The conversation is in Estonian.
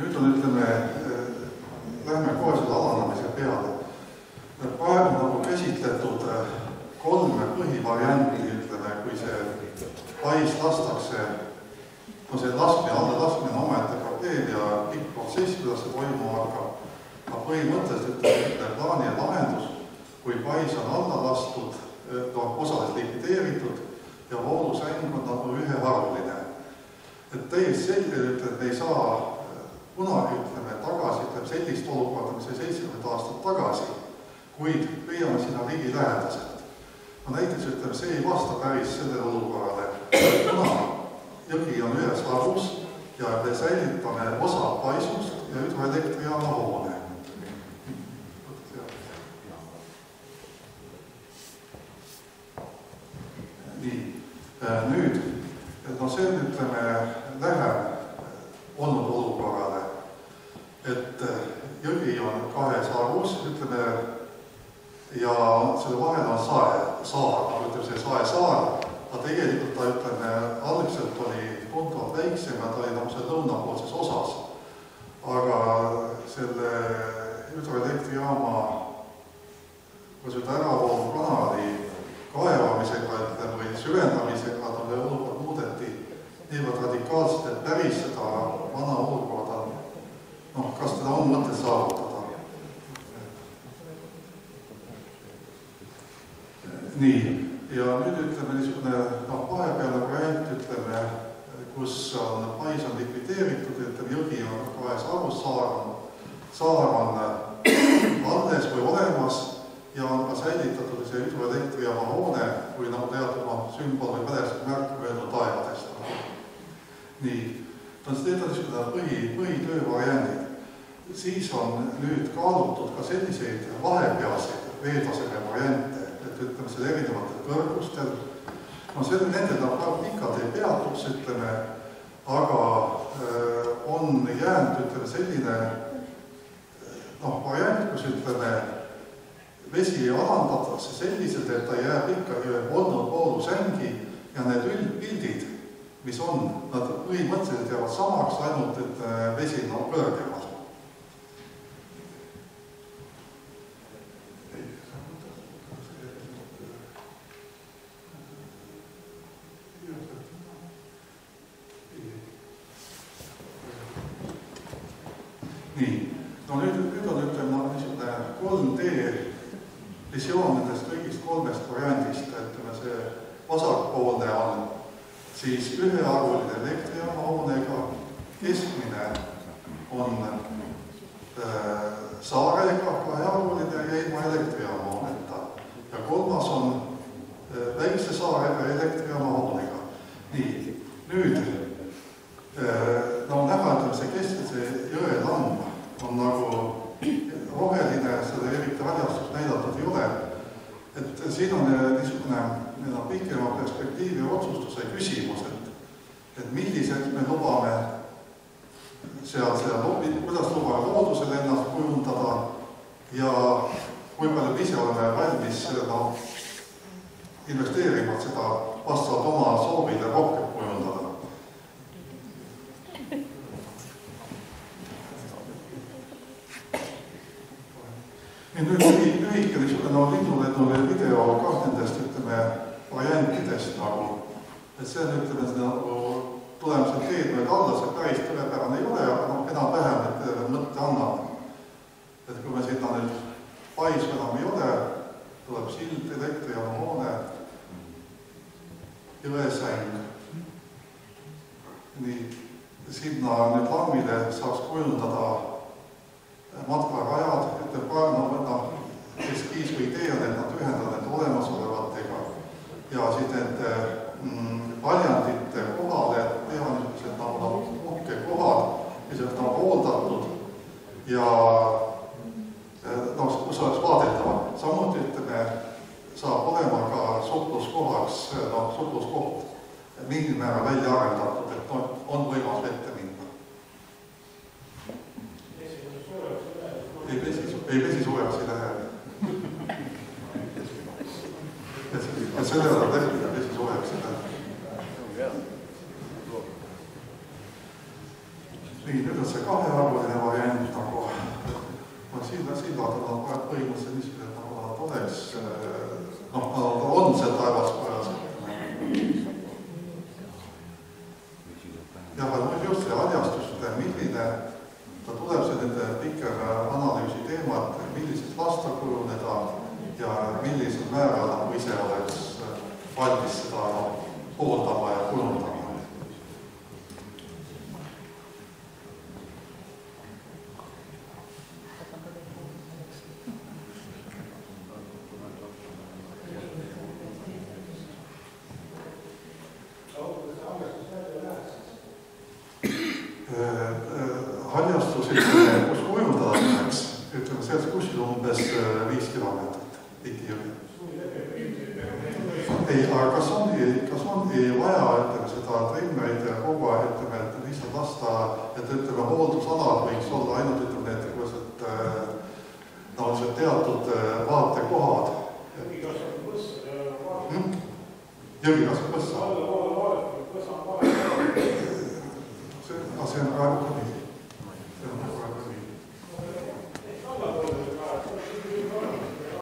nüüd on, ütleme, lähme kohe selle alanemise peale. Praegu nagu käsitletud kolme põhivarianti, ütleme, kui see pais lastakse, no see laskmine, alla laskmine omaette probleem ja pikk protsess, kuidas see toimuma hakkab. Aga põhimõtteliselt ütleme plaani ja lahendus, kui pais on alla lastud, osades likvideeritud ja voolusäng on nagu üheharuline. Et täiesti selge, et ei saa kunagi, ütleme, tagasi, ütleme, sellist olukorda, mis oli 70 aastat tagasi, kuid püüame sinna ligi lähedaselt. No näiteks, ütleme, see ei vasta päris sellele olukorrale, kuna jõgi on ühes harus ja me säilitame osa paisust ja hüdroelektrijaama hoone. Nii, nüüd, et no see, ütleme, läheb olnud olukorrale, et jõgi on kahes harus, ütleme, ja selle vahel on saar, ütleme see saar, aga tegelikult ta, ütleme, algselt oli tundvalt väiksem ja ta oli nagu see lõunapoolses osas. Aga selle hüdroelektrijaama või seda äravoolu kanali kaevamisega, ütleme, või süvendamisega ta olukord muudeti niivõrd radikaalselt, et päris seda vana olukorda, noh, kas teda on mõtet saavutada. Nii, ja nüüd ütleme niisugune vahepealne projekt, ütleme, kus on pais on likvideeritud, ütleme, jõgi on kahes harus, saar on alles või olemas ja on ka säilitatud see hüdroelektrijaama hoone, kui nagu teatud sümbol või mälestuslik märk öelnud taevadest. Nii, need on niisugune põhitöövariandid. Siis on nüüd kaalutud ka selliseid vahepealseid veetaseme variante, et ütleme selle erinevatel kõrgustel. No nendel nagu pikalt ei peatuks, ütleme, aga on jäänud, ütleme, selline variant, kus, ütleme, vesi alandatakse selliselt, et ta jääb ikkagi olnud voolusäängi ja need üldpildid, mis on, nad põhimõtteliselt jäävad samaks, ainult et vesi on kõrgemal. Nii, no nüüd on, ütleme, niisugune 3D visioon nendest kõigist kolmest variandist, ütleme, see vasakpoolne on siis üheharuline elektrijaama hoonega, keskmine on saarega, kaheharuline ja ilma elektrijaama hooneta ja kolmas on väikse saarega elektrijaama hoonega. Nii, nüüd näha, ütleme, see kestlise jõe lamb on nagu roheline, seda eriti väljastust näidatud ei ole. Et siin on niisugune pikema perspektiivi otsustuse küsimus, et milliseks me lubame kuidas lubame loodusel ennast kujundada ja kui palju ise oleme valmis investeerima seda vastavalt oma soovile rohkem kujundada. Ja nüüd lühike niisugune linnulennule video ka nendest, ütleme, variantidest nagu, et see on, ütleme, nagu tulemusel teed mööda alla, see päris tõlepärane ei ole, aga enam-vähem, et mõtte annab. Et kui me sinna nüüd paisu enam ei ole, tuleb sild, elektrijaama hoone, jõesäng. Nii, sinna nüüd lammile saaks kujundada matkarajad, ütleb praegu, eskiis või idee on, et nad ühendavad need olemasolevatega ja siis need valjandite kohale teha niisugused nagu uhke kohad, mis on nagu hooldatud ja kus oleks vaadetavad. Samuti, ütleme, saab olema ka supluskohaks, supluskoht mingil määral välja arendatud, et on võimas vette minna. Ei vesi suureks ei lähe. Et selle on tehtud, et vesi suureks ei lähe. nii, nüüd on see kahearvuline variant nagu, sildad on põhimõtteliselt niisugused, nagu nad oleks, on see taevaspojas. Ja nüüd just see haljastus, milline ta tuleb see nende pikem analüüsi teema, et millisest lasta kujuneda ja millisel määral nagu ise oleks valmis seda hooldama ja kujundama. Haljastus, kus kujundada läheks, ütleme, sealt kuskil umbes 5 kilomeetrit Ikijõgi. Ei, aga kas ongi vaja, ütleme, seda trimmeid ja kogu aeg, ütleme, et lihtsalt lasta, et ütleme, hooldusalad võiks olla ainult, ütleme, et on see teatud vaatekohad. Jõgi kasvab põssa. See on praegu ka nii.